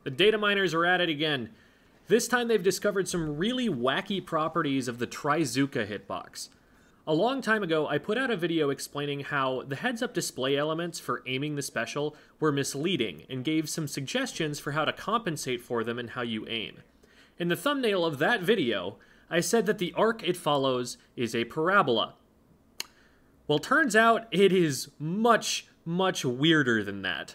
The data miners are at it again. This time they've discovered some really wacky properties of the Trizooka hitbox. A long time ago, I put out a video explaining how the heads-up display elements for aiming the special were misleading and gave some suggestions for how to compensate for them and how you aim. In the thumbnail of that video, I said that the arc it follows is a parabola. Well, turns out it is much, much weirder than that.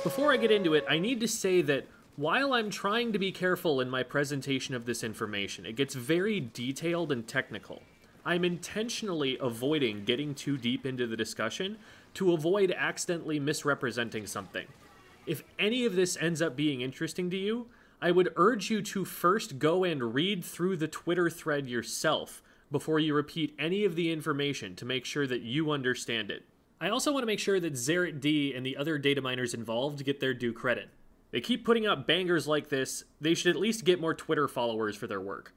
Before I get into it, I need to say that while I'm trying to be careful in my presentation of this information, it gets very detailed and technical. I'm intentionally avoiding getting too deep into the discussion to avoid accidentally misrepresenting something. If any of this ends up being interesting to you, I would urge you to first go and read through the Twitter thread yourself before you repeat any of the information to make sure that you understand it. I also want to make sure that Zerit D and the other data miners involved get their due credit. They keep putting out bangers like this, they should at least get more Twitter followers for their work.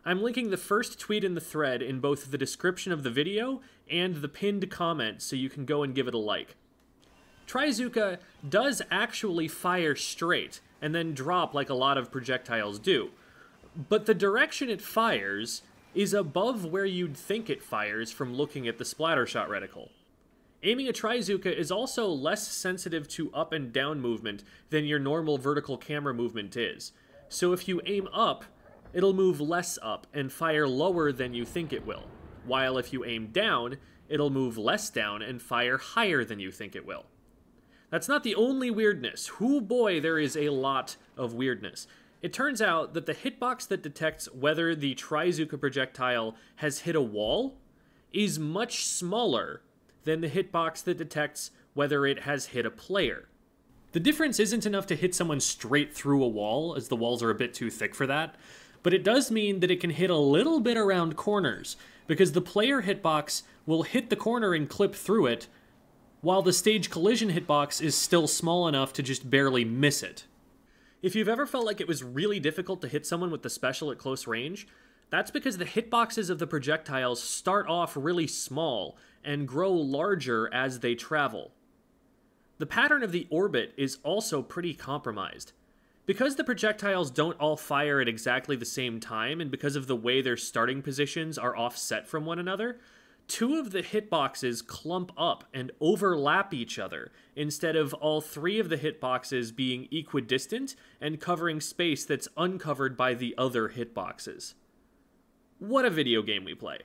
I'm linking the first tweet in the thread in both the description of the video and the pinned comment so you can go and give it a like. Trizooka does actually fire straight and then drop like a lot of projectiles do, but the direction it fires is above where you'd think it fires from looking at the splattershot reticle. Aiming a Trizooka is also less sensitive to up and down movement than your normal vertical camera movement is, so if you aim up, it'll move less up and fire lower than you think it will, while if you aim down, it'll move less down and fire higher than you think it will. That's not the only weirdness. Hoo boy, there is a lot of weirdness. It turns out that the hitbox that detects whether the Trizooka projectile has hit a wall is much smaller than the hitbox that detects whether it has hit a player. The difference isn't enough to hit someone straight through a wall, as the walls are a bit too thick for that, but it does mean that it can hit a little bit around corners, because the player hitbox will hit the corner and clip through it, while the stage collision hitbox is still small enough to just barely miss it. If you've ever felt like it was really difficult to hit someone with the special at close range, that's because the hitboxes of the projectiles start off really small and grow larger as they travel. The pattern of the orbit is also pretty compromised. Because the projectiles don't all fire at exactly the same time, and because of the way their starting positions are offset from one another, two of the hitboxes clump up and overlap each other, instead of all three of the hitboxes being equidistant and covering space that's uncovered by the other hitboxes. What a video game we play.